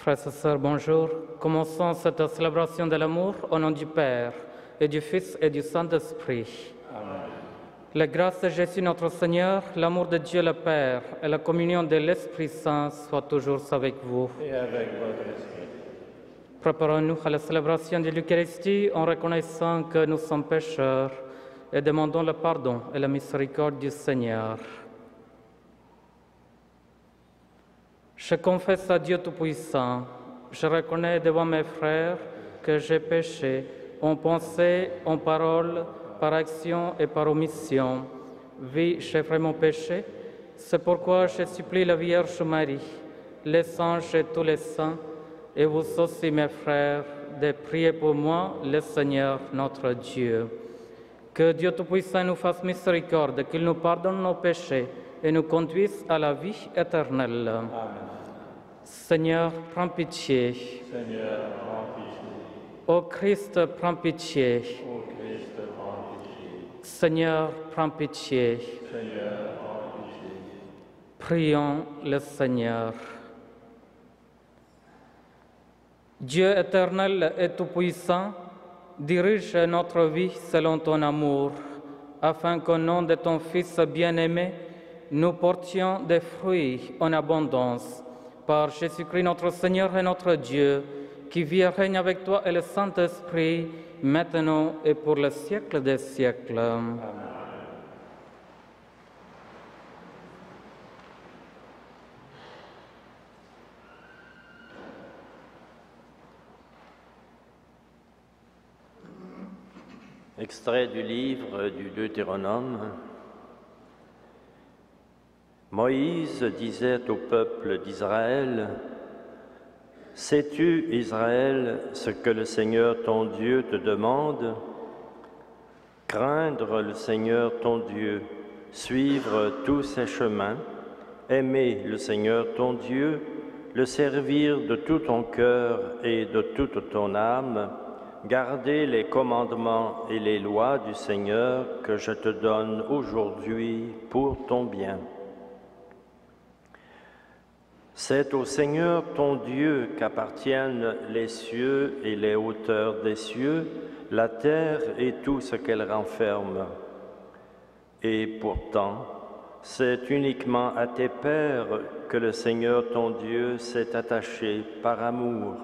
Frères et sœurs, bonjour. Commençons cette célébration de l'amour au nom du Père, et du Fils et du Saint-Esprit. Amen. La grâce de Jésus notre Seigneur, l'amour de Dieu le Père et la communion de l'Esprit Saint soient toujours avec vous. Et avec votre esprit. Préparons-nous à la célébration de l'Eucharistie en reconnaissant que nous sommes pécheurs et demandons le pardon et la miséricorde du Seigneur. Je confesse à Dieu Tout-Puissant, je reconnais devant mes frères que j'ai péché en pensée, en parole, par action et par omission. Oui, j'ai vraiment péché. C'est pourquoi je supplie la Vierge Marie, les anges et tous les saints, et vous aussi, mes frères, de prier pour moi, le Seigneur notre Dieu. Que Dieu Tout-Puissant nous fasse miséricorde, qu'il nous pardonne nos péchés et nous conduise à la vie éternelle. Amen. Seigneur, prends pitié. Seigneur, prends pitié. Ô Christ, prends pitié. Ô Christ, prends pitié. Seigneur, prends pitié. Seigneur, prends pitié. Prions le Seigneur. Dieu éternel et tout-puissant, dirige notre vie selon ton amour, afin qu'au nom de ton Fils bien-aimé, nous portions des fruits en abondance. Par Jésus-Christ notre Seigneur et notre Dieu, qui vit et règne avec toi et le Saint-Esprit, maintenant et pour le siècle des siècles. Amen. Extrait du livre du Deutéronome. Moïse disait au peuple d'Israël, « Sais-tu, Israël, ce que le Seigneur ton Dieu te demande? Craindre le Seigneur ton Dieu, suivre tous ses chemins, aimer le Seigneur ton Dieu, le servir de tout ton cœur et de toute ton âme, garder les commandements et les lois du Seigneur que je te donne aujourd'hui pour ton bien. C'est au Seigneur ton Dieu qu'appartiennent les cieux et les hauteurs des cieux, la terre et tout ce qu'elle renferme. Et pourtant, c'est uniquement à tes pères que le Seigneur ton Dieu s'est attaché par amour.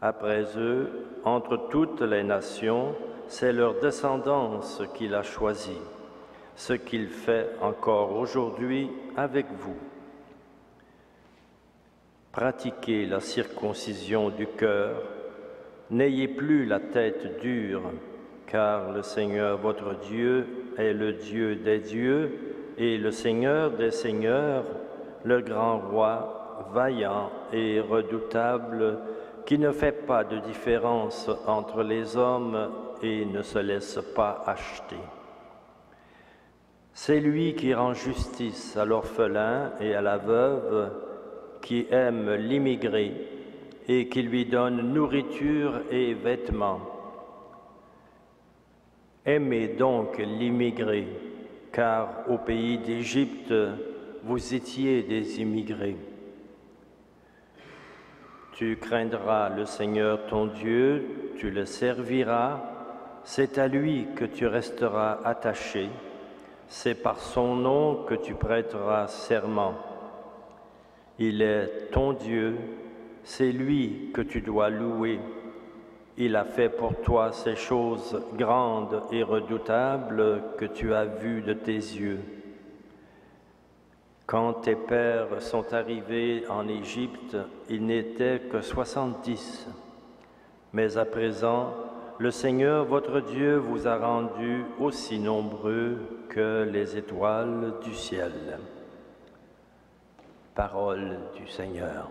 Après eux, entre toutes les nations, c'est leur descendance qu'il a choisie, ce qu'il fait encore aujourd'hui avec vous. Pratiquez la circoncision du cœur, n'ayez plus la tête dure, car le Seigneur votre Dieu est le Dieu des dieux et le Seigneur des seigneurs, le grand roi, vaillant et redoutable, qui ne fait pas de différence entre les hommes et ne se laisse pas acheter. C'est lui qui rend justice à l'orphelin et à la veuve, qui aime l'immigré et qui lui donne nourriture et vêtements. Aimez donc l'immigré, car au pays d'Égypte, vous étiez des immigrés. Tu craindras le Seigneur ton Dieu, tu le serviras, c'est à lui que tu resteras attaché, c'est par son nom que tu prêteras serment. Il est ton Dieu, c'est lui que tu dois louer. Il a fait pour toi ces choses grandes et redoutables que tu as vues de tes yeux. Quand tes pères sont arrivés en Égypte, ils n'étaient que 70. Mais à présent, le Seigneur votre Dieu vous a rendus aussi nombreux que les étoiles du ciel. Parole du Seigneur.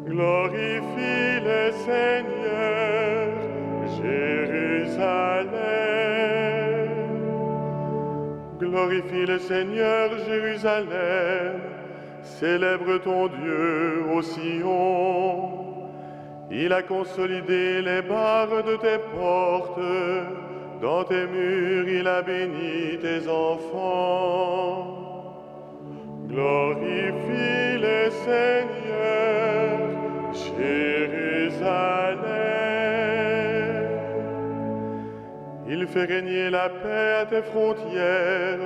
Glorifie le Seigneur, Jérusalem. Glorifie le Seigneur, Jérusalem. Célèbre ton Dieu au Sion. Il a consolidé les barres de tes portes. Dans tes murs, il a béni tes enfants. Glorifie le Seigneur, Jérusalem. Il fait régner la paix à tes frontières,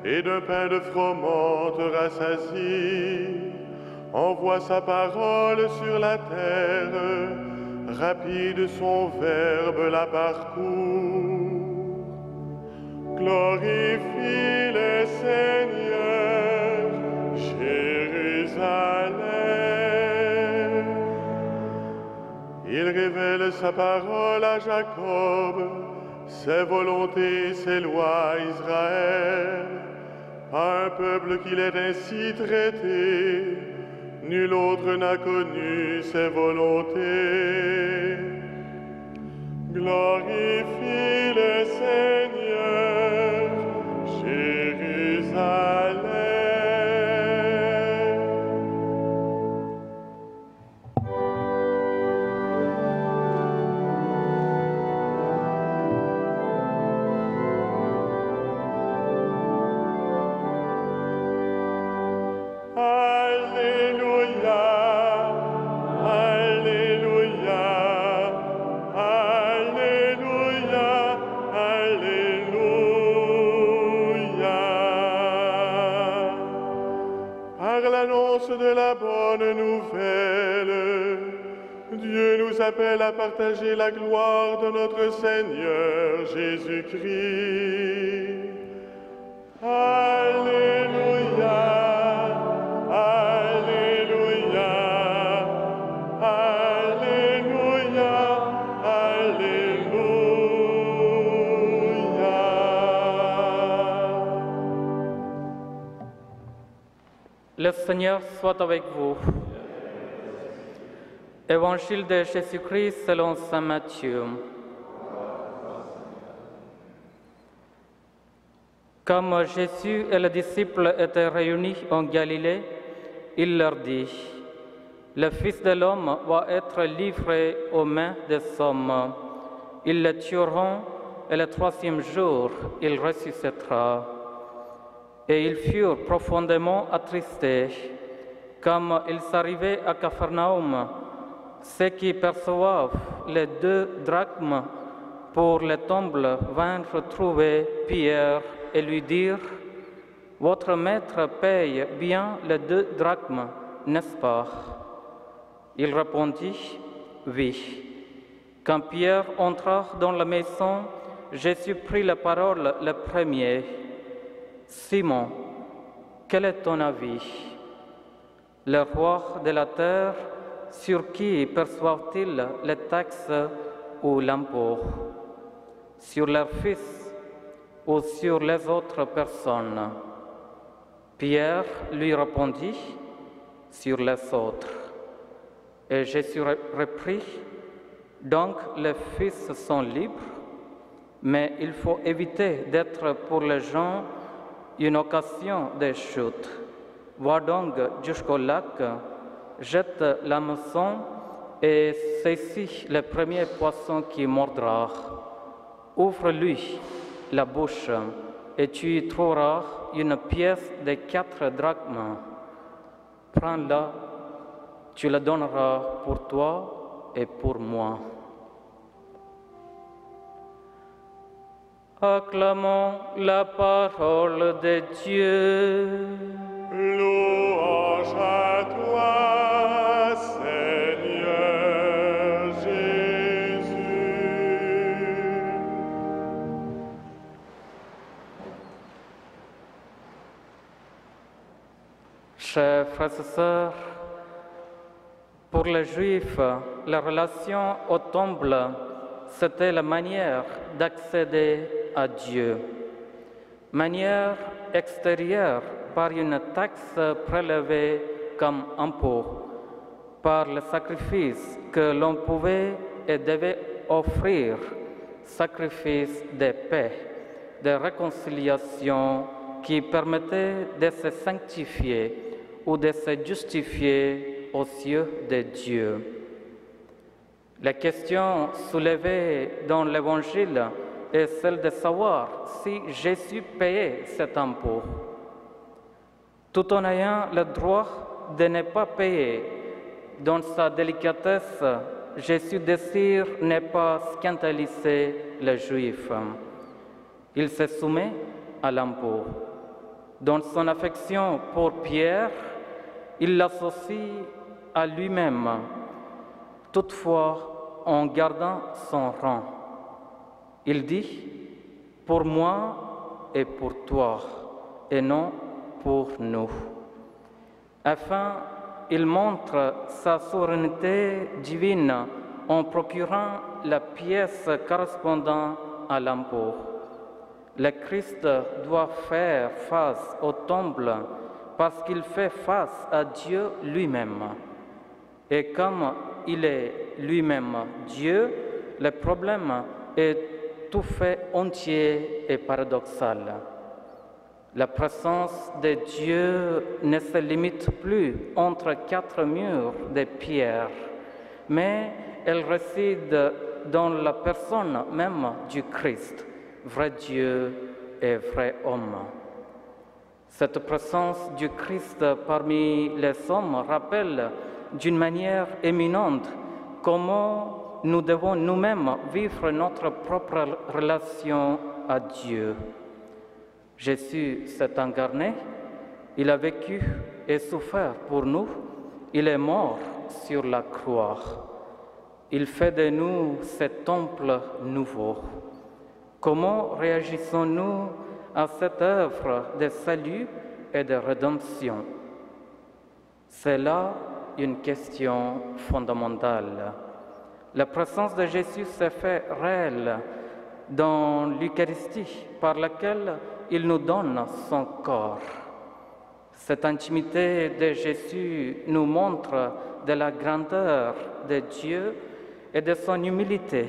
et d'un pain de froment te rassasie. Envoie sa parole sur la terre, rapide son verbe la parcourt. Glorifie le Seigneur, Jérusalem. Il révèle sa parole à Jacob, ses volontés, ses lois à Israël. À un peuple qu'il est ainsi traité, nul autre n'a connu ses volontés. Glorifie le Seigneur, Jérusalem. De la bonne nouvelle, Dieu nous appelle à partager la gloire de notre Seigneur Jésus-Christ. Alléluia, Alléluia, Alléluia, Alléluia. Le Seigneur soit avec vous. Évangile de Jésus-Christ selon saint Matthieu. Comme Jésus et les disciples étaient réunis en Galilée, il leur dit, « Le Fils de l'homme va être livré aux mains des hommes. Ils le tueront et le troisième jour, il ressuscitera. » Et ils furent profondément attristés. Comme ils arrivaient à Capharnaüm, ceux qui perçoivent les 2 drachmes pour le temple vinrent trouver Pierre et lui dirent, « Votre maître paye bien les 2 drachmes, n'est-ce pas ?» Il répondit, « Oui. » Quand Pierre entra dans la maison, Jésus prit la parole le premier. « Simon, quel est ton avis? Le roi de la terre, sur qui perçoivent-ils les taxes ou l'impôt? Sur leur fils ou sur les autres personnes? » Pierre lui répondit, « Sur les autres. » Et Jésus reprit, « Donc les fils sont libres, mais il faut éviter d'être pour les gens une occasion de chute. Va donc jusqu'au lac, jette l'hameçon et saisis le premier poisson qui mordra. Ouvre-lui la bouche et tu y trouveras une pièce de 4 drachmes. Prends-la, tu la donneras pour toi et pour moi. » Acclamons la parole de Dieu. Louange à toi, Seigneur Jésus. Chers frères et sœurs, pour les Juifs, la relation au temple, c'était la manière d'accéder à Dieu. Manière extérieure par une taxe prélevée comme impôt, par le sacrifice que l'on pouvait et devait offrir, sacrifice de paix, de réconciliation qui permettait de se sanctifier ou de se justifier aux yeux de Dieu. La question soulevée dans l'Évangile est celle de savoir si Jésus payait cet impôt, tout en ayant le droit de ne pas payer. Dans sa délicatesse, Jésus désire ne pas scandaliser les Juifs. Il se soumet à l'impôt. Dans son affection pour Pierre, il l'associe à lui-même, toutefois en gardant son rang. Il dit « pour moi et pour toi » et non pour nous. Enfin, il montre sa souveraineté divine en procurant la pièce correspondant à l'impôt. Le Christ doit faire face au temple parce qu'il fait face à Dieu lui-même. Et comme il est lui-même Dieu, le problème est tout fait entier et paradoxal. La présence de Dieu ne se limite plus entre quatre murs de pierre, mais elle réside dans la personne même du Christ, vrai Dieu et vrai homme. Cette présence du Christ parmi les hommes rappelle d'une manière éminente comment nous devons nous-mêmes vivre notre propre relation à Dieu. Jésus s'est incarné, il a vécu et souffert pour nous, il est mort sur la croix. Il fait de nous ce temple nouveau. Comment réagissons-nous à cette œuvre de salut et de rédemption? C'est là une question fondamentale. La présence de Jésus s'est fait réelle dans l'Eucharistie par laquelle il nous donne son corps. Cette intimité de Jésus nous montre de la grandeur de Dieu et de son humilité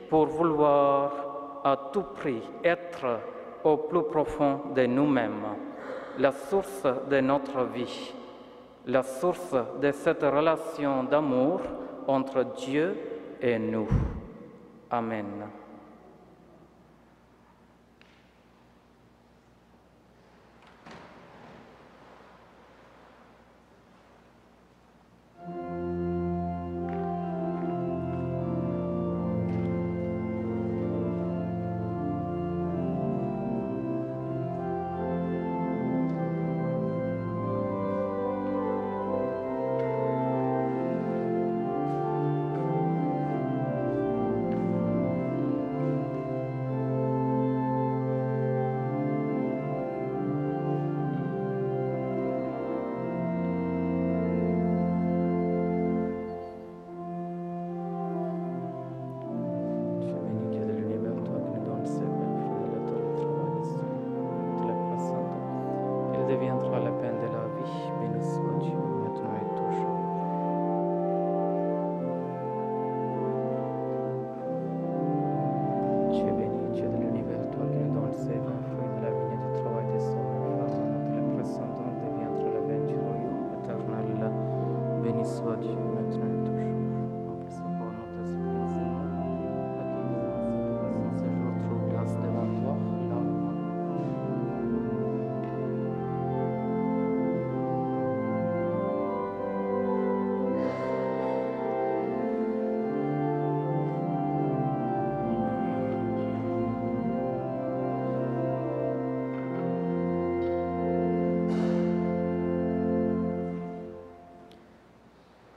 pour vouloir à tout prix être au plus profond de nous-mêmes, la source de notre vie, la source de cette relation d'amour entre Dieu et nous. Amen.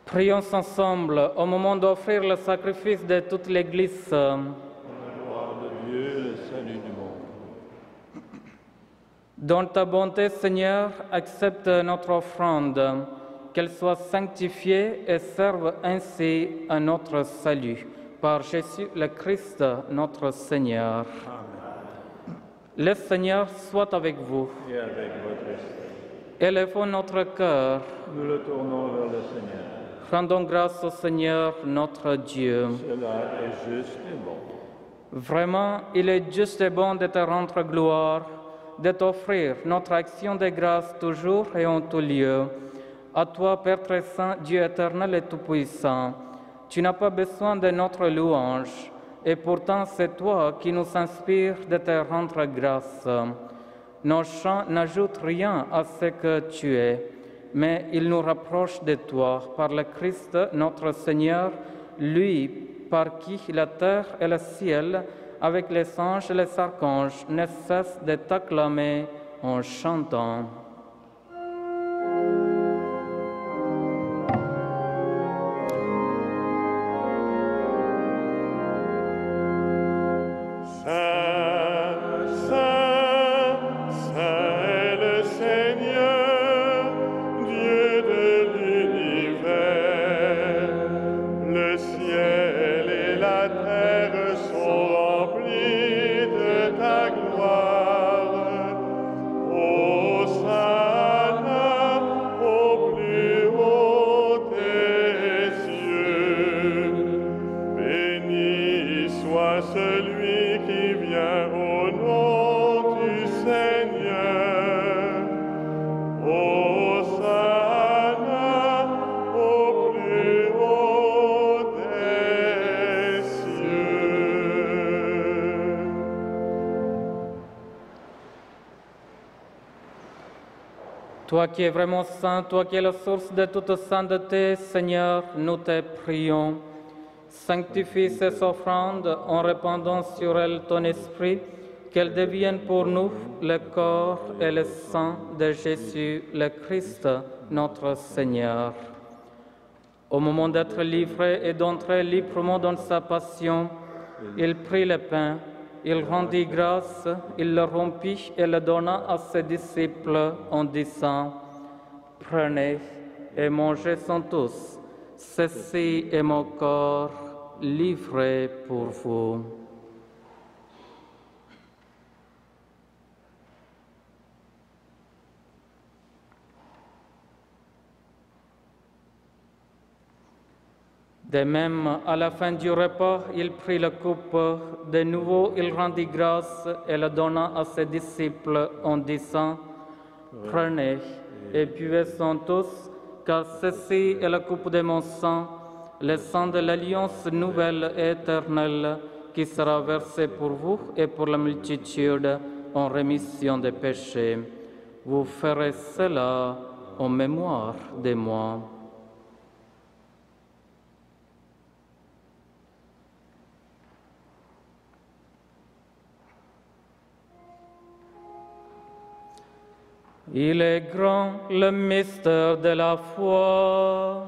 Prions ensemble au moment d'offrir le sacrifice de toute l'Église. La gloire de Dieu, le salut du monde. Dans ta bonté, Seigneur, accepte notre offrande, qu'elle soit sanctifiée et serve ainsi à notre salut. Par Jésus le Christ, notre Seigneur. Amen. Le Seigneur soit avec vous. Et avec votre esprit. Élevons notre cœur. Nous le tournons vers le Seigneur. Rendons grâce au Seigneur, notre Dieu. Cela est juste et bon. Vraiment, il est juste et bon de te rendre gloire, de t'offrir notre action de grâce toujours et en tout lieu. À toi, Père très saint, Dieu éternel et tout-puissant, Tu n'as pas besoin de notre louange, et pourtant c'est toi qui nous inspires de te rendre grâce. Nos chants n'ajoutent rien à ce que tu es, mais ils nous rapprochent de toi par le Christ notre Seigneur, lui par qui la terre et le ciel, avec les anges et les archanges, ne cessent de t'acclamer en chantant. Toi qui es vraiment saint, toi qui es la source de toute sainteté, Seigneur, nous te prions. Sanctifie ces offrandes en répandant sur elles ton esprit, qu'elles deviennent pour nous le corps et le sang de Jésus, le Christ, notre Seigneur. Au moment d'être livré et d'entrer librement dans sa passion, il prit le pain, il rendit grâce, il le rompit et le donna à ses disciples en disant: « Prenez et mangez-en tous, ceci est mon corps livré pour vous. » De même, à la fin du repas, il prit la coupe. De nouveau, il rendit grâce et la donna à ses disciples en disant: « Prenez et buvez-en tous, car ceci est la coupe de mon sang, le sang de l'alliance nouvelle et éternelle, qui sera versé pour vous et pour la multitude en rémission des péchés. Vous ferez cela en mémoire de moi. » Il est grand le mystère de la foi.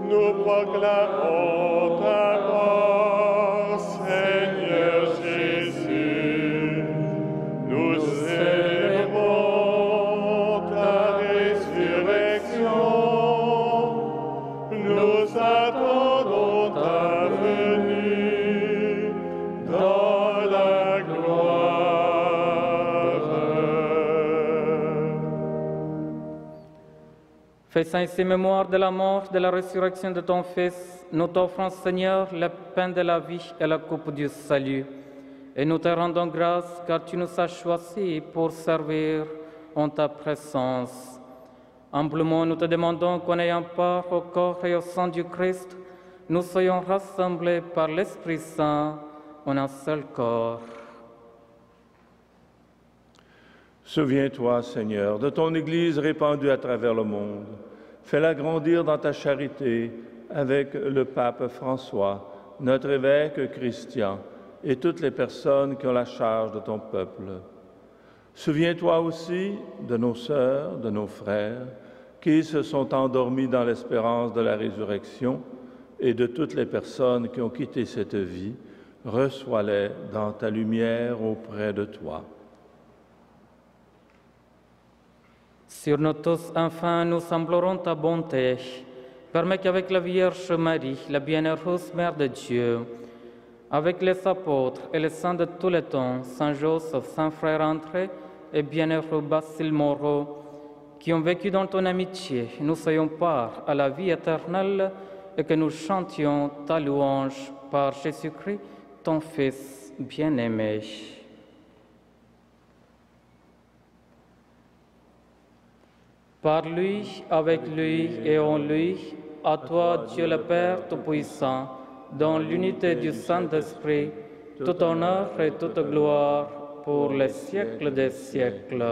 Nous proclamons ta mort, Seigneur Jésus. Nous célébrons ta résurrection. Nous attendons ta venue dans la gloire. Faisant ainsi mémoire de la mort, de la résurrection de ton Fils, nous t'offrons, Seigneur, le pain de la vie et la coupe du salut. Et nous te rendons grâce car tu nous as choisis pour servir en ta présence. Humblement, nous te demandons qu'en ayant part au corps et au sang du Christ, nous soyons rassemblés par l'Esprit Saint en un seul corps. Souviens-toi, Seigneur, de ton Église répandue à travers le monde. Fais-la grandir dans ta charité avec le pape François, notre évêque Christian et toutes les personnes qui ont la charge de ton peuple. Souviens-toi aussi de nos sœurs, de nos frères, qui se sont endormis dans l'espérance de la résurrection et de toutes les personnes qui ont quitté cette vie. Reçois-les dans ta lumière auprès de toi. Sur nous tous, enfin, nous implorons ta bonté. Permets qu'avec la Vierge Marie, la bienheureuse Mère de Dieu, avec les apôtres et les saints de tous les temps, Saint Joseph, Saint Frère André et bienheureux Basile Moreau, qui ont vécu dans ton amitié, nous soyons part à la vie éternelle et que nous chantions ta louange par Jésus-Christ, ton Fils bien-aimé. Par lui, avec lui et en lui, À toi, Dieu le Père Tout-Puissant, dans l'unité du Saint-Esprit, tout honneur et toute gloire pour les siècles des siècles.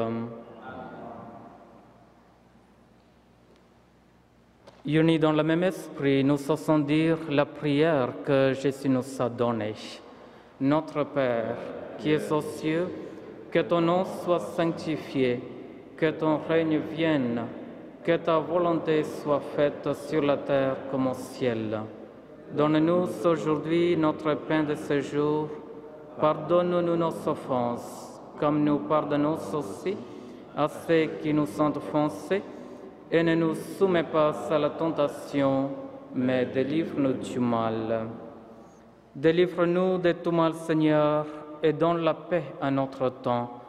Unis dans le même esprit, nous osons dire la prière que Jésus nous a donnée. Notre Père, qui es aux cieux, que ton nom soit sanctifié, que ton règne vienne, que ta volonté soit faite sur la terre comme au ciel. Donne-nous aujourd'hui notre pain de ce jour. Pardonne-nous nos offenses, comme nous pardonnons aussi à ceux qui nous ont offensés. Et ne nous soumets pas à la tentation, mais délivre-nous du mal. Délivre-nous de tout mal, Seigneur, et donne la paix à notre temps.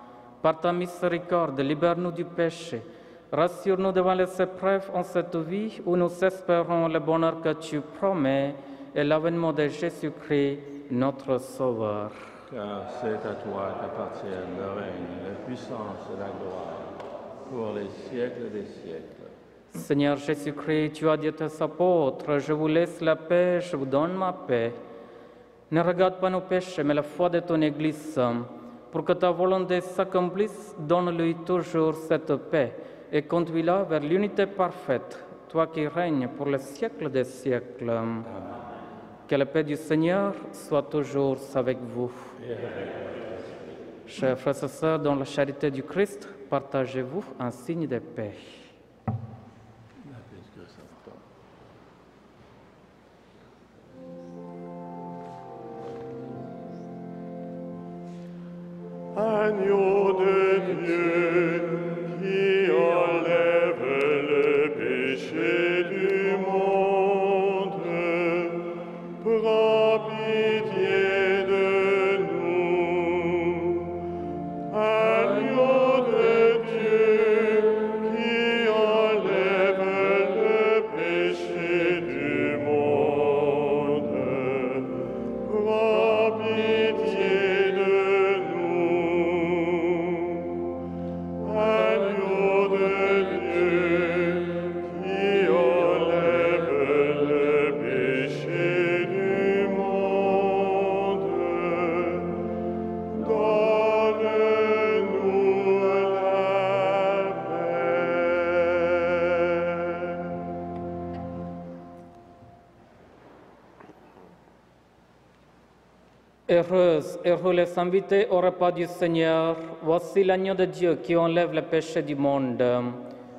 Par ta miséricorde, libère-nous du péché. Rassure-nous devant les épreuves en cette vie où nous espérons le bonheur que tu promets et l'avènement de Jésus-Christ, notre Sauveur. Car c'est à toi qu'appartiennent le règne, la puissance et la gloire, pour les siècles des siècles. Seigneur Jésus-Christ, tu as dit à tes apôtres, je vous laisse la paix, je vous donne ma paix. Ne regarde pas nos péchés, mais la foi de ton Église. Pour que ta volonté s'accomplisse, donne-lui toujours cette paix et conduis-la vers l'unité parfaite, toi qui règnes pour les siècles des siècles. Amen. Que la paix du Seigneur soit toujours avec vous. Chers frères et sœurs, dans la charité du Christ, partagez-vous un signe de paix. Agneau de Dieu, qui enlève le péché du monde, prends pitié de nous. Agneau de Dieu, qui enlève le péché du monde, prends pitié de nous. Heureux les invités au repas du Seigneur. Voici l'agneau de Dieu qui enlève le péché du monde.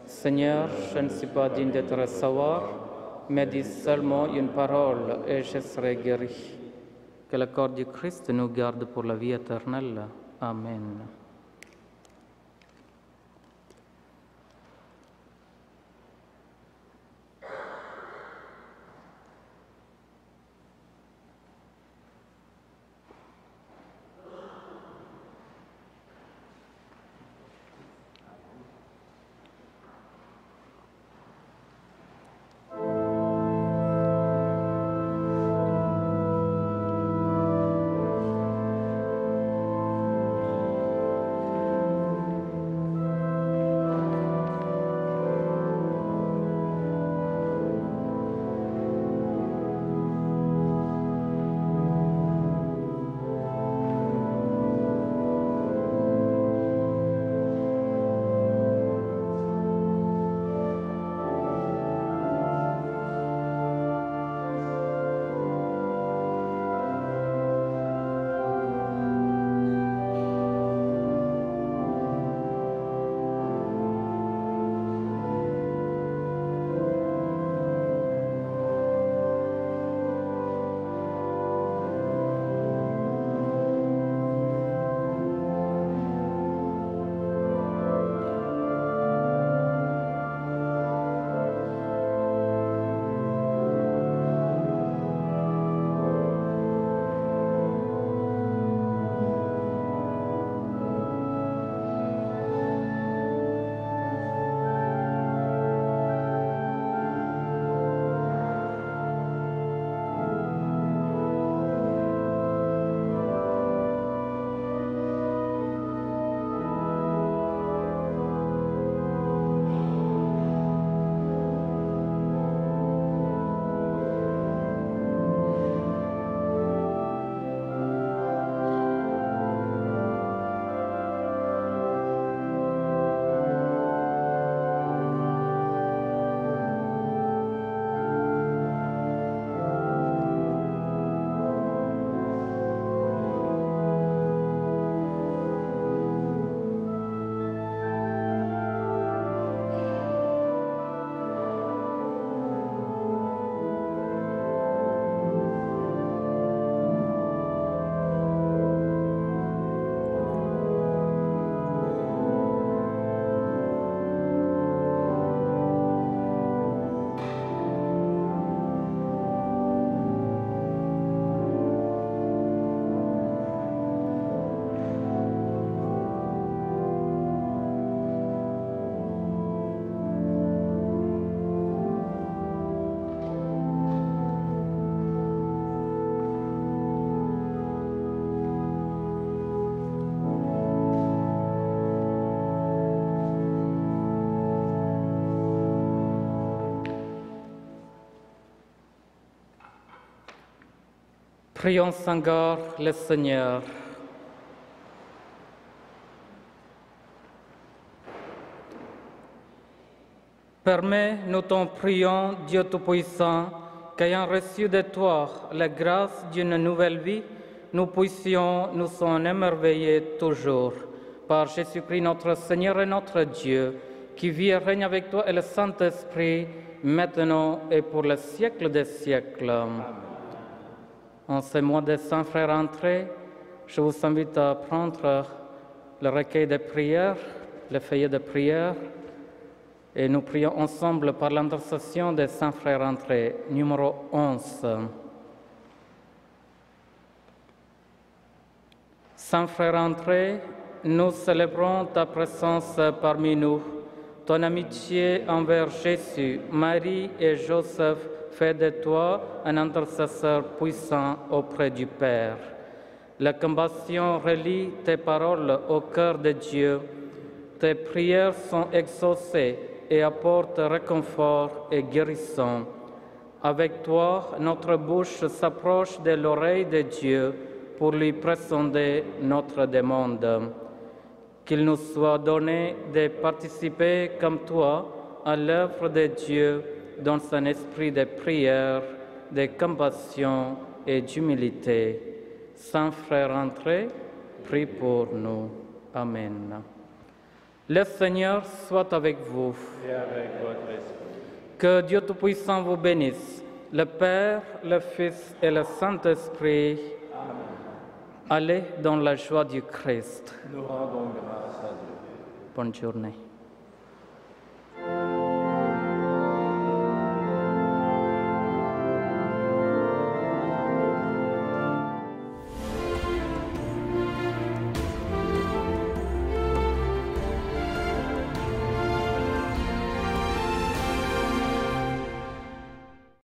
Seigneur, je ne suis pas digne de te recevoir, mais dis seulement une parole et je serai guéri. Que le corps du Christ nous garde pour la vie éternelle. Amen. Prions sans garde le Seigneur. Permets, nous t'en prions, Dieu Tout-Puissant, qu'ayant reçu de toi la grâce d'une nouvelle vie, nous puissions nous en émerveiller toujours. Par Jésus-Christ notre Seigneur et notre Dieu, qui vit et règne avec toi et le Saint-Esprit, maintenant et pour le siècle des siècles. Amen. En ce mois de Saint Frère entré, je vous invite à prendre le recueil de prières, le feuillet de prière, et nous prions ensemble par l'intercession de Saint Frère entré, numéro 11. Saint Frère entré, nous célébrons ta présence parmi nous. Ton amitié envers Jésus, Marie et Joseph fait de toi un intercesseur puissant auprès du Père. La compassion relie tes paroles au cœur de Dieu. Tes prières sont exaucées et apportent réconfort et guérison. Avec toi, notre bouche s'approche de l'oreille de Dieu pour lui présenter notre demande. Qu'il nous soit donné de participer comme toi à l'œuvre de Dieu dans un esprit de prière, de compassion et d'humilité. Saint Frère entré, prie pour nous. Amen. Le Seigneur soit avec vous. Et avec votre esprit. Que Dieu Tout-Puissant vous bénisse, le Père, le Fils et le Saint-Esprit. Amen. Allez dans la joie du Christ. Nous rendons grâce à Dieu. Bonne journée.